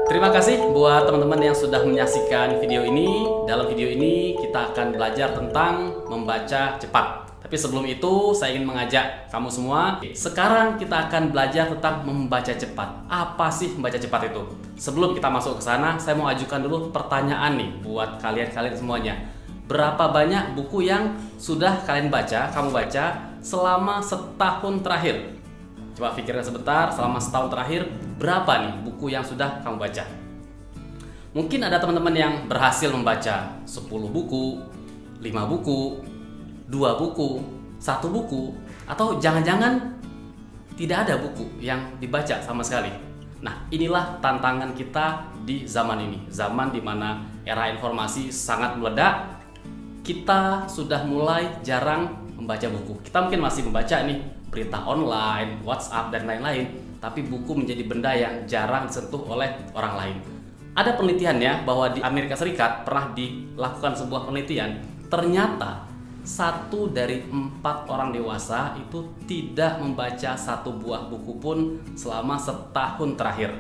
Terima kasih buat teman-teman yang sudah menyaksikan video ini. Dalam video ini kita akan belajar tentang membaca cepat. Tapi sebelum itu saya ingin mengajak kamu semua. Sekarang kita akan belajar tentang membaca cepat. Apa sih membaca cepat itu? Sebelum kita masuk ke sana, saya mau ajukan dulu pertanyaan nih buat kalian semuanya. Berapa banyak buku yang sudah kalian baca, kamu baca selama setahun terakhir? Coba pikirkan sebentar, selama setahun terakhir berapa nih buku yang sudah kamu baca? Mungkin ada teman-teman yang berhasil membaca 10 buku, 5 buku, 2 buku, 1 buku, atau jangan-jangan tidak ada buku yang dibaca sama sekali. Nah, inilah tantangan kita di zaman ini. Zaman dimana era informasi sangat meledak, kita sudah mulai jarang membaca buku. Kita mungkin masih membaca nih berita online, WhatsApp, dan lain-lain, tapi buku menjadi benda yang jarang disentuh oleh orang lain. Ada penelitiannya bahwa di Amerika Serikat pernah dilakukan sebuah penelitian, ternyata 1 dari 4 orang dewasa itu tidak membaca 1 buah buku pun selama setahun terakhir.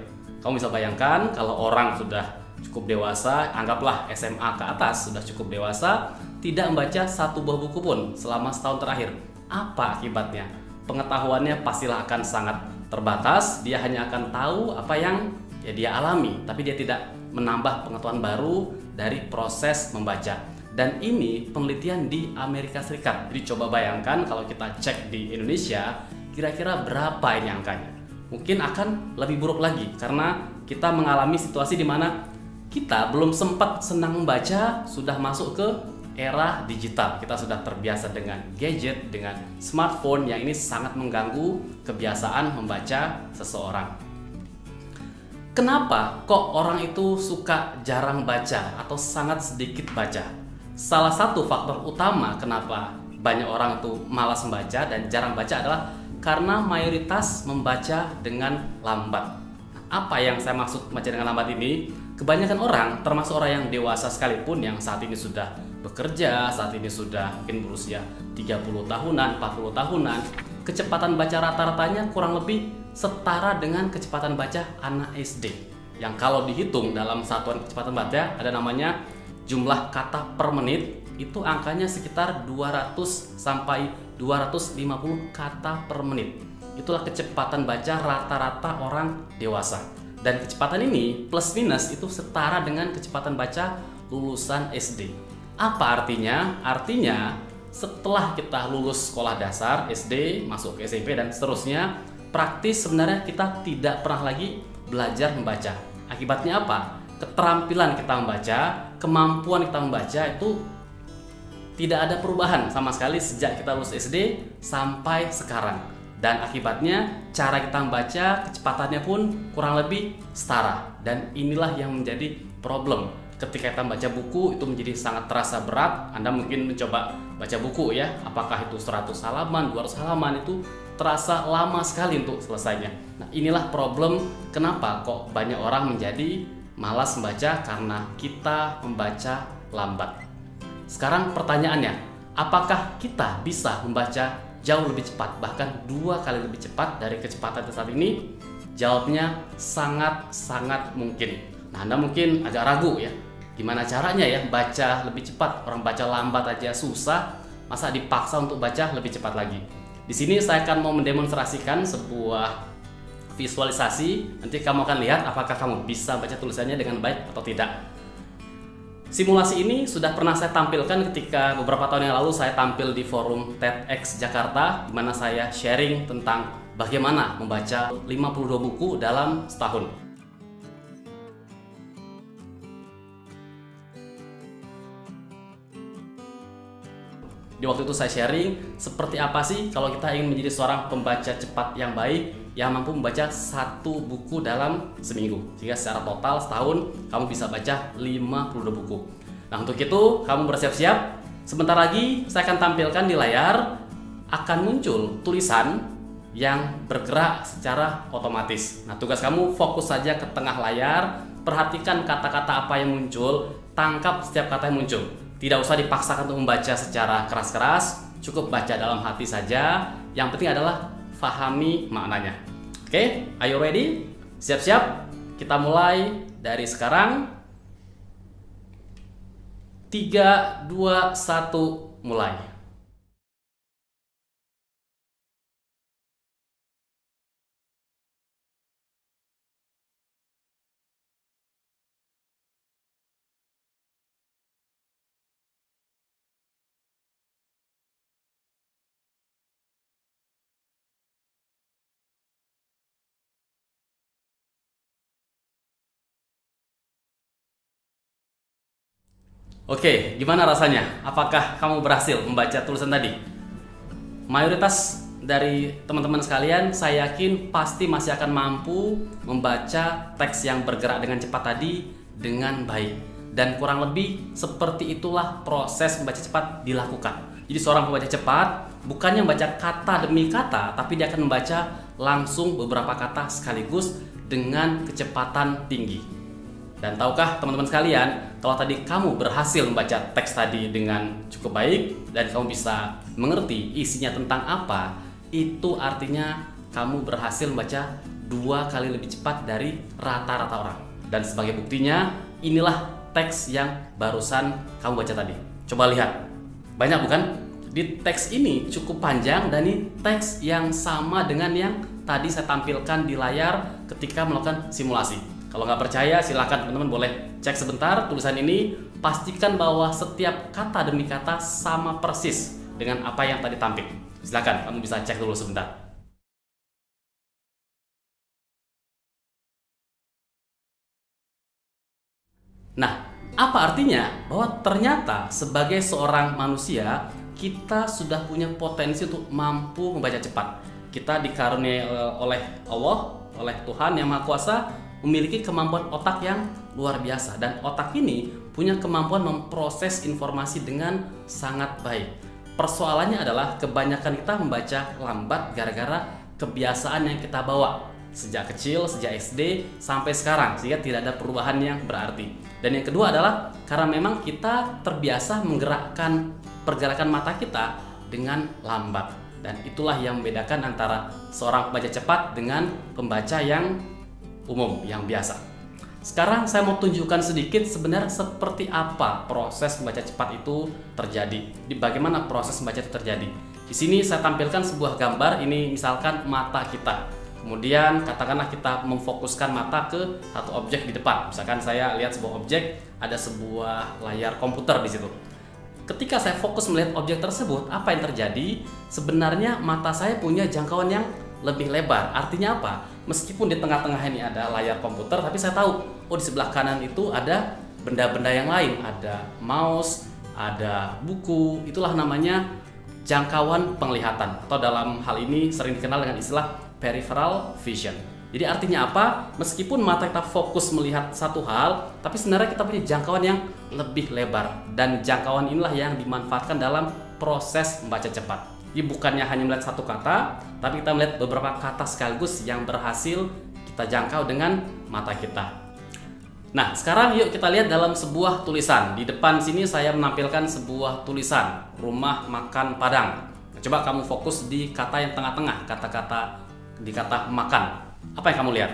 Kamu bisa bayangkan kalau orang sudah cukup dewasa, anggaplah SMA ke atas, sudah cukup dewasa, tidak membaca 1 buah buku pun selama setahun terakhir. Apa akibatnya? Pengetahuannya pastilah akan sangat terbatas. Dia hanya akan tahu apa yang dia alami, tapi dia tidak menambah pengetahuan baru dari proses membaca. Dan ini penelitian di Amerika Serikat. Jadi coba bayangkan kalau kita cek di Indonesia, kira-kira berapa ini angkanya? Mungkin akan lebih buruk lagi karena kita mengalami situasi di mana kita belum sempat senang membaca, sudah masuk ke era digital. Kita sudah terbiasa dengan gadget, dengan smartphone yang ini sangat mengganggu kebiasaan membaca seseorang. Kenapa kok orang itu suka jarang baca atau sangat sedikit baca? Salah satu faktor utama kenapa banyak orang itu malas membaca dan jarang baca adalah karena mayoritas membaca dengan lambat. Apa yang saya maksud membaca dengan lambat ini? Kebanyakan orang, termasuk orang yang dewasa sekalipun yang saat ini sudah bekerja, saat ini sudah mungkin berusia 30 tahunan, 40 tahunan, kecepatan baca rata-ratanya kurang lebih setara dengan kecepatan baca anak SD. Yang kalau dihitung dalam satuan kecepatan baca ada namanya jumlah kata per menit, itu angkanya sekitar 200 sampai 250 kata per menit. Itulah kecepatan baca rata-rata orang dewasa. Dan kecepatan ini plus minus itu setara dengan kecepatan baca lulusan SD. Apa artinya? Artinya setelah kita lulus sekolah dasar, SD, masuk ke SMP dan seterusnya, praktis sebenarnya kita tidak pernah lagi belajar membaca. Akibatnya apa? Keterampilan kita membaca, kemampuan kita membaca itu tidak ada perubahan sama sekali sejak kita lulus SD sampai sekarang. Dan akibatnya cara kita membaca, kecepatannya pun kurang lebih setara. Dan inilah yang menjadi problem. Ketika kita membaca buku itu menjadi sangat terasa berat. Anda mungkin mencoba baca buku ya, apakah itu 100 halaman, 200 halaman, itu terasa lama sekali untuk selesainya. Nah, inilah problem kenapa kok banyak orang menjadi malas membaca, karena kita membaca lambat. Sekarang pertanyaannya, apakah kita bisa membaca jauh lebih cepat, bahkan 2 kali lebih cepat dari kecepatan saat ini? Jawabnya sangat-sangat mungkin. Nah, Anda mungkin agak ragu ya, gimana caranya ya baca lebih cepat? Orang baca lambat aja susah, masa dipaksa untuk baca lebih cepat lagi? Di sini saya akan mau mendemonstrasikan sebuah visualisasi. Nanti kamu akan lihat apakah kamu bisa baca tulisannya dengan baik atau tidak. Simulasi ini sudah pernah saya tampilkan ketika beberapa tahun yang lalu saya tampil di forum TEDx Jakarta, di mana saya sharing tentang bagaimana membaca 52 buku dalam setahun. Di waktu itu saya sharing seperti apa sih kalau kita ingin menjadi seorang pembaca cepat yang baik, yang mampu membaca 1 buku dalam seminggu, sehingga secara total setahun kamu bisa baca 52 buku. Nah, untuk itu kamu bersiap-siap. Sebentar lagi saya akan tampilkan di layar, akan muncul tulisan yang bergerak secara otomatis. Nah, tugas kamu fokus saja ke tengah layar, perhatikan kata-kata apa yang muncul, tangkap setiap kata yang muncul. Tidak usah dipaksakan untuk membaca secara keras-keras, cukup baca dalam hati saja. Yang penting adalah fahami maknanya. Oke, are you ready? Siap-siap? Kita mulai dari sekarang. 3, 2, 1, mulai. Oke, gimana rasanya? Apakah kamu berhasil membaca tulisan tadi? Mayoritas dari teman-teman sekalian, saya yakin pasti masih akan mampu membaca teks yang bergerak dengan cepat tadi dengan baik. Dan kurang lebih seperti itulah proses membaca cepat dilakukan. Jadi seorang pembaca cepat bukannya membaca kata demi kata, tapi dia akan membaca langsung beberapa kata sekaligus dengan kecepatan tinggi. Dan tahukah teman-teman sekalian, kalau tadi kamu berhasil membaca teks tadi dengan cukup baik dan kamu bisa mengerti isinya tentang apa, itu artinya kamu berhasil membaca 2 kali lebih cepat dari rata-rata orang. Dan sebagai buktinya, inilah teks yang barusan kamu baca tadi. Coba lihat, banyak bukan? Di teks ini cukup panjang dan ini teks yang sama dengan yang tadi saya tampilkan di layar ketika melakukan simulasi. Kalau nggak percaya, silakan teman-teman boleh cek sebentar tulisan ini. Pastikan bahwa setiap kata demi kata sama persis dengan apa yang tadi tampil. Silakan, kamu bisa cek dulu sebentar. Nah, apa artinya? Bahwa ternyata sebagai seorang manusia, kita sudah punya potensi untuk mampu membaca cepat. Kita dikaruniai oleh Allah, oleh Tuhan Yang Maha Kuasa, memiliki kemampuan otak yang luar biasa, dan otak ini punya kemampuan memproses informasi dengan sangat baik. Persoalannya adalah kebanyakan kita membaca lambat gara-gara kebiasaan yang kita bawa sejak kecil, sejak SD sampai sekarang, sehingga tidak ada perubahan yang berarti. Dan yang kedua adalah karena memang kita terbiasa menggerakkan pergerakan mata kita dengan lambat, dan itulah yang membedakan antara seorang pembaca cepat dengan pembaca yang umum, yang biasa. Sekarang saya mau tunjukkan sedikit sebenarnya seperti apa proses membaca cepat itu terjadi. Bagaimana proses membaca itu terjadi. Di sini saya tampilkan sebuah gambar, ini misalkan mata kita. Kemudian katakanlah kita memfokuskan mata ke satu objek di depan. Misalkan saya lihat sebuah objek, ada sebuah layar komputer di situ. Ketika saya fokus melihat objek tersebut, apa yang terjadi? Sebenarnya mata saya punya jangkauan yang lebih lebar. Artinya apa? Meskipun di tengah-tengah ini ada layar komputer, tapi saya tahu, oh di sebelah kanan itu ada benda-benda yang lain, ada mouse, ada buku. Itulah namanya jangkauan penglihatan, atau dalam hal ini sering dikenal dengan istilah peripheral vision. Jadi artinya apa? Meskipun mata kita fokus melihat satu hal, tapi sebenarnya kita punya jangkauan yang lebih lebar, dan jangkauan inilah yang dimanfaatkan dalam proses membaca cepat. Jadi bukannya hanya melihat satu kata, tapi kita melihat beberapa kata sekaligus yang berhasil kita jangkau dengan mata kita. Nah, sekarang yuk kita lihat dalam sebuah tulisan. Di depan sini saya menampilkan sebuah tulisan, Rumah Makan Padang. Nah, coba kamu fokus di kata yang tengah-tengah, kata-kata di kata makan. Apa yang kamu lihat?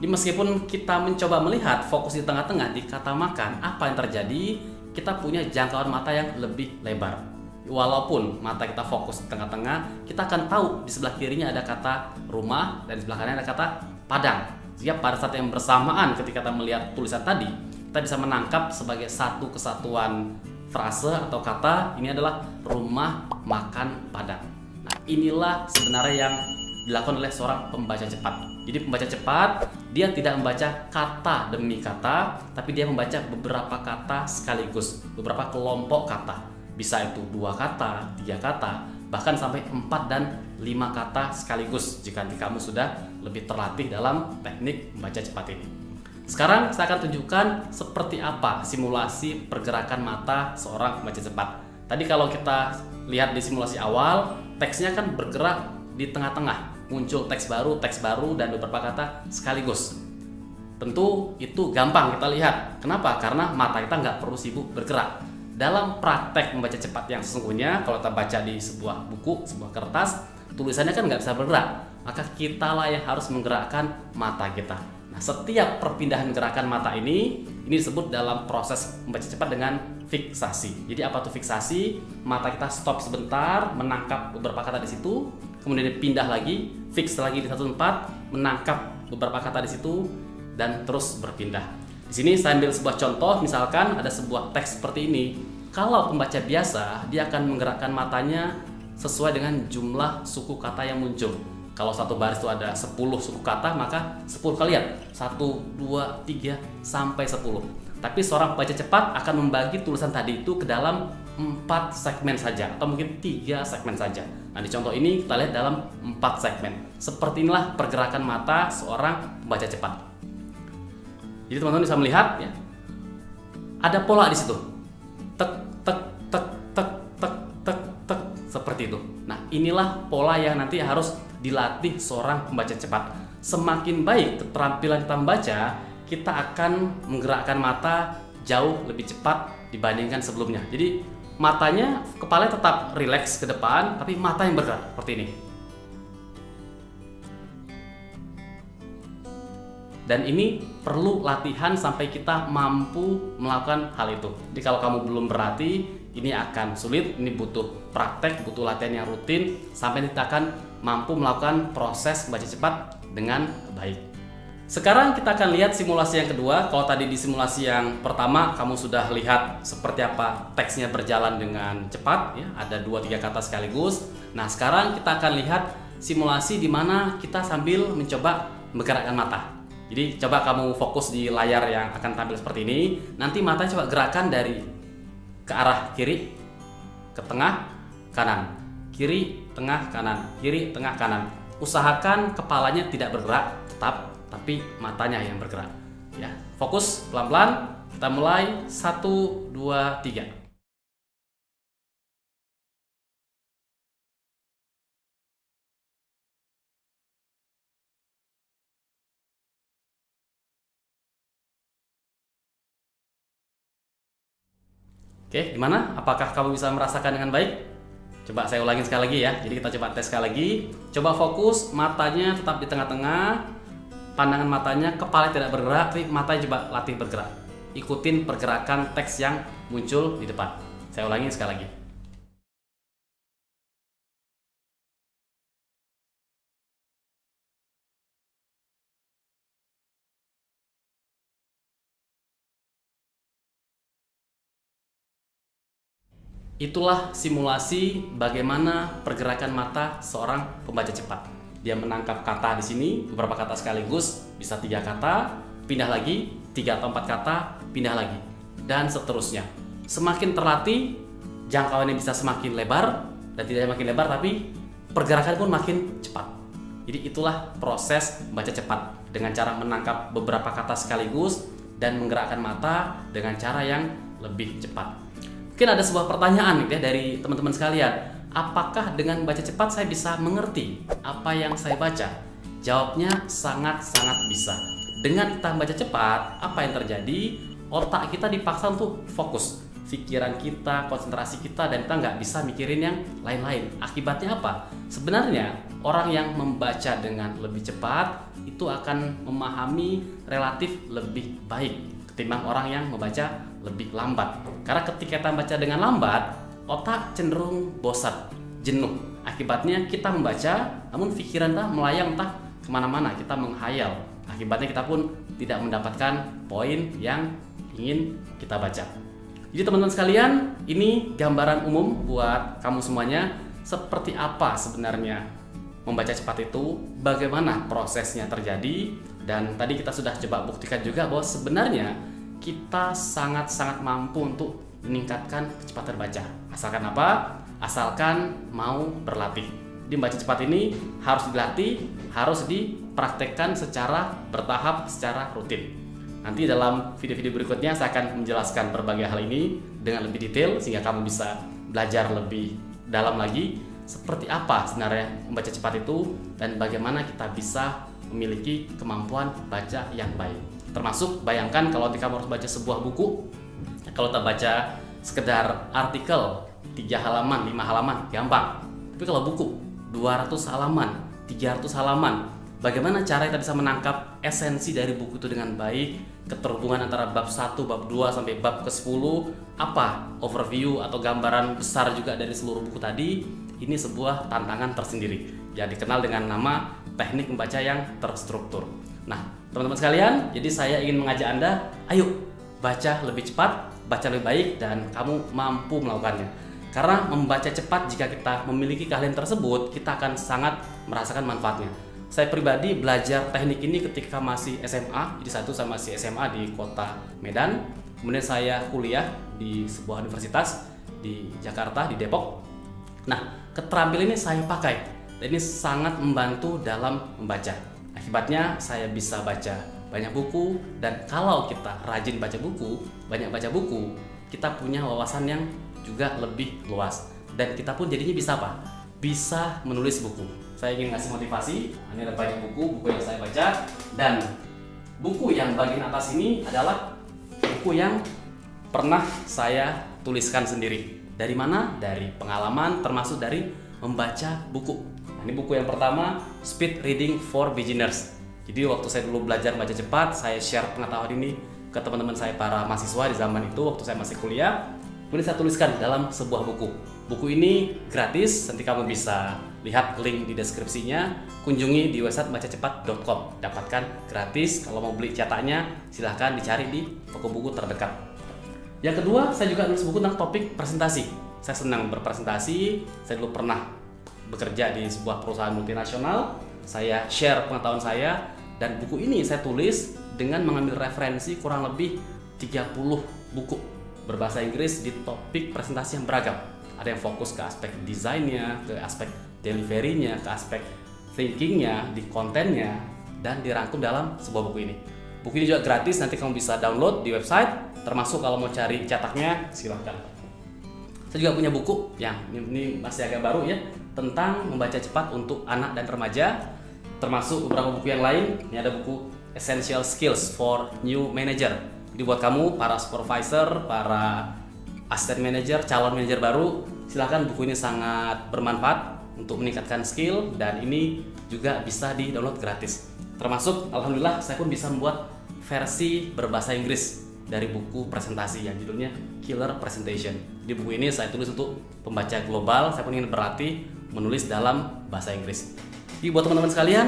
Meskipun kita mencoba melihat fokus di tengah-tengah di kata makan, apa yang terjadi? Kita punya jangkauan mata yang lebih lebar. Walaupun mata kita fokus di tengah-tengah, kita akan tahu di sebelah kirinya ada kata rumah dan di sebelah kanannya ada kata padang. Sehingga pada saat yang bersamaan ketika kita melihat tulisan tadi, kita bisa menangkap sebagai satu kesatuan frase atau kata, ini adalah rumah makan padang. Nah, inilah sebenarnya yang dilakukan oleh seorang pembaca cepat. Jadi pembaca cepat, dia tidak membaca kata demi kata, tapi dia membaca beberapa kata sekaligus, beberapa kelompok kata. Bisa itu 2 kata, 3 kata, bahkan sampai 4 dan 5 kata sekaligus jika kamu sudah lebih terlatih dalam teknik membaca cepat ini. Sekarang saya akan tunjukkan seperti apa simulasi pergerakan mata seorang pembaca cepat. Tadi kalau kita lihat di simulasi awal, teksnya kan bergerak di tengah-tengah, muncul teks baru dan beberapa kata sekaligus. Tentu itu gampang kita lihat. Kenapa? Karena mata kita nggak perlu sibuk bergerak. Dalam praktek membaca cepat yang sesungguhnya, kalau kita baca di sebuah buku, sebuah kertas, tulisannya kan nggak bisa bergerak. Maka kitalah yang harus menggerakkan mata kita. Nah, setiap perpindahan gerakan mata ini disebut dalam proses membaca cepat dengan fiksasi. Jadi apa tuh fiksasi? Mata kita stop sebentar, menangkap beberapa kata di situ, kemudian dipindah lagi, fix lagi di satu tempat, menangkap beberapa kata di situ, dan terus berpindah. Di sini saya ambil sebuah contoh, misalkan ada sebuah teks seperti ini. Kalau pembaca biasa, dia akan menggerakkan matanya sesuai dengan jumlah suku kata yang muncul. Kalau satu baris itu ada 10 suku kata, maka 10 kali lihat. 1, 2, 3, sampai 10. Tapi seorang pembaca cepat akan membagi tulisan tadi itu ke dalam 4 segmen saja, atau mungkin 3 segmen saja. Nah, di contoh ini kita lihat dalam 4 segmen. Seperti inilah pergerakan mata seorang pembaca cepat. Jadi teman-teman bisa melihat ya, ada pola di situ. Tek, tek, tek, tek, tek, tek, tek, seperti itu. Nah, inilah pola yang nanti harus dilatih seorang pembaca cepat. Semakin baik keterampilan kita membaca, kita akan menggerakkan mata jauh lebih cepat dibandingkan sebelumnya. Jadi matanya, kepala tetap rileks ke depan, tapi mata yang bergerak seperti ini. Dan ini perlu latihan sampai kita mampu melakukan hal itu. Jadi kalau kamu belum berlatih, ini akan sulit, ini butuh praktek, butuh latihan yang rutin, sampai kita akan mampu melakukan proses membaca cepat dengan baik. Sekarang kita akan lihat simulasi yang kedua. Kalau tadi di simulasi yang pertama kamu sudah lihat seperti apa teksnya berjalan dengan cepat, ya, ada 2-3 kata sekaligus. Nah, sekarang kita akan lihat simulasi di mana kita sambil mencoba menggerakkan mata. Jadi coba kamu fokus di layar yang akan tampil seperti ini. Nanti mata coba gerakan dari ke arah kiri, ke tengah, kanan, kiri, tengah, kanan, kiri, tengah, kanan. Usahakan kepalanya tidak bergerak, tetap, tapi matanya yang bergerak. Ya, fokus pelan-pelan. Kita mulai 1, 2, 3. Oke, gimana? Apakah kamu bisa merasakan dengan baik? Coba saya ulangin sekali lagi ya. Jadi kita coba tes sekali lagi. Coba fokus, matanya tetap di tengah-tengah. Pandangan matanya, kepala tidak bergerak, tapi matanya coba latih bergerak. Ikutin pergerakan teks yang muncul di depan. Saya ulangi sekali lagi. Itulah simulasi bagaimana pergerakan mata seorang pembaca cepat. Dia menangkap kata di sini, beberapa kata sekaligus, bisa 3 kata, pindah lagi, 3 atau 4 kata, pindah lagi, dan seterusnya. Semakin terlatih, jangkauannya bisa semakin lebar, dan tidak makin lebar, tapi pergerakan pun makin cepat. Jadi itulah proses membaca cepat, dengan cara menangkap beberapa kata sekaligus, dan menggerakkan mata dengan cara yang lebih cepat. Mungkin ada sebuah pertanyaan ya dari teman-teman sekalian. Apakah dengan baca cepat saya bisa mengerti apa yang saya baca? Jawabnya sangat-sangat bisa. Dengan kita membaca cepat, apa yang terjadi? Otak kita dipaksa untuk fokus. Pikiran kita, konsentrasi kita, dan kita nggak bisa mikirin yang lain-lain. Akibatnya apa? Sebenarnya orang yang membaca dengan lebih cepat itu akan memahami relatif lebih baik ketimbang orang yang membaca lebih lambat. Karena ketika kita membaca dengan lambat, otak cenderung bosan, jenuh. Akibatnya kita membaca, namun pikiran kita melayang entah kemana-mana, kita menghayal. Akibatnya kita pun tidak mendapatkan poin yang ingin kita baca. Jadi teman-teman sekalian, ini gambaran umum buat kamu semuanya seperti apa sebenarnya membaca cepat itu, bagaimana prosesnya terjadi, dan tadi kita sudah coba buktikan juga bahwa sebenarnya kita sangat-sangat mampu untuk meningkatkan kecepatan baca. Asalkan apa? Asalkan mau berlatih. Di membaca cepat ini harus dilatih, harus dipraktekkan secara bertahap, secara rutin. Nanti dalam video-video berikutnya saya akan menjelaskan berbagai hal ini dengan lebih detail sehingga kamu bisa belajar lebih dalam lagi seperti apa sebenarnya membaca cepat itu dan bagaimana kita bisa memiliki kemampuan baca yang baik. Termasuk bayangkan kalau kamu harus baca sebuah buku, kalau kita baca sekedar artikel 3 halaman, 5 halaman, gampang. Tapi kalau buku 200 halaman, 300 halaman, bagaimana cara kita bisa menangkap esensi dari buku itu dengan baik, keterhubungan antara bab 1, bab 2 sampai bab ke-10, apa overview atau gambaran besar juga dari seluruh buku tadi. Ini sebuah tantangan tersendiri yang dikenal dengan nama teknik membaca yang terstruktur. Nah, teman-teman sekalian, jadi saya ingin mengajak Anda, ayo baca lebih cepat, baca lebih baik, dan kamu mampu melakukannya. Karena membaca cepat, jika kita memiliki keahlian tersebut, kita akan sangat merasakan manfaatnya. Saya pribadi belajar teknik ini ketika masih SMA, jadi saya masih SMA di kota Medan. Kemudian saya kuliah di sebuah universitas di Jakarta, di Depok. Nah, keterampilan ini saya pakai dan ini sangat membantu dalam membaca. Akibatnya saya bisa baca banyak buku, dan kalau kita rajin baca buku, banyak baca buku, kita punya wawasan yang juga lebih luas, dan kita pun jadinya bisa apa? Bisa menulis buku. Saya ingin ngasih motivasi. Ini ada banyak buku yang saya baca, dan buku yang bagian atas ini adalah buku yang pernah saya tuliskan sendiri. Dari mana? Dari pengalaman, termasuk dari membaca buku. Nah, ini buku yang pertama, Speed Reading for Beginners. Jadi waktu saya dulu belajar baca cepat, saya share pengetahuan ini ke teman-teman saya para mahasiswa di zaman itu waktu saya masih kuliah. Kemudian saya tuliskan dalam sebuah buku. Buku ini gratis, nanti kamu bisa lihat link di deskripsinya. Kunjungi di website bacacepat.com. Dapatkan gratis. Kalau mau beli cetaknya, silahkan dicari di toko buku terdekat. Yang kedua, saya juga nulis buku tentang topik presentasi. Saya senang berpresentasi. Saya dulu pernah bekerja di sebuah perusahaan multinasional. Saya share pengetahuan saya, dan buku ini saya tulis dengan mengambil referensi kurang lebih 30 buku berbahasa Inggris di topik presentasi yang beragam. Ada yang fokus ke aspek desainnya, ke aspek delivery-nya, ke aspek thinking-nya, di kontennya, dan dirangkum dalam sebuah buku ini. Buku ini juga gratis, nanti kamu bisa download di website, termasuk kalau mau cari cetaknya, silahkan. Saya juga punya buku yang ini masih agak baru ya, tentang membaca cepat untuk anak dan remaja, termasuk beberapa buku yang lain. Ini ada buku Essential Skills for New Manager. Jadi buat kamu, para supervisor, para asisten manager, calon manajer baru, silahkan, buku ini sangat bermanfaat untuk meningkatkan skill, dan ini juga bisa di-download gratis. Termasuk, alhamdulillah, saya pun bisa membuat versi berbahasa Inggris dari buku presentasi yang judulnya Killer Presentation. Di buku ini saya tulis untuk pembaca global, saya pun ingin berlatih menulis dalam bahasa Inggris. Jadi buat teman-teman sekalian,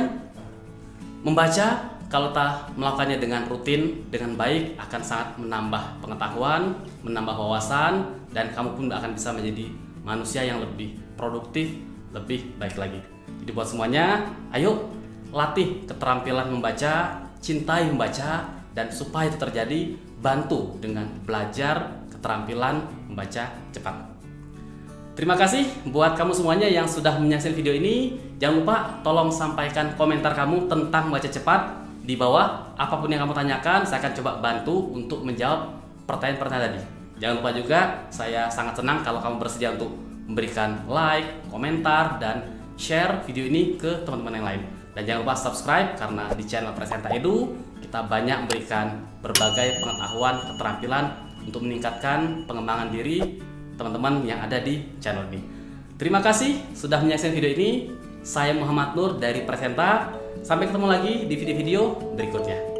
membaca kalau tak melakukannya dengan rutin, dengan baik, akan sangat menambah pengetahuan, menambah wawasan, dan kamu pun akan bisa menjadi manusia yang lebih produktif, lebih baik lagi. Jadi buat semuanya, ayo latih keterampilan membaca, cintai membaca, dan supaya itu terjadi, bantu dengan belajar keterampilan membaca cepat. Terima kasih buat kamu semuanya yang sudah menyaksikan video ini. Jangan lupa tolong sampaikan komentar kamu tentang membaca cepat di bawah. Apapun yang kamu tanyakan, saya akan coba bantu untuk menjawab pertanyaan-pertanyaan tadi. Jangan lupa juga, saya sangat senang kalau kamu bersedia untuk memberikan like, komentar, dan share video ini ke teman-teman yang lain. Dan jangan lupa subscribe, karena di channel Presenta Edu kita banyak memberikan berbagai pengetahuan, keterampilan untuk meningkatkan pengembangan diri teman-teman yang ada di channel ini. Terima kasih sudah menyaksikan video ini. Saya Muhammad Nur dari Presenta. Sampai ketemu lagi di video-video berikutnya.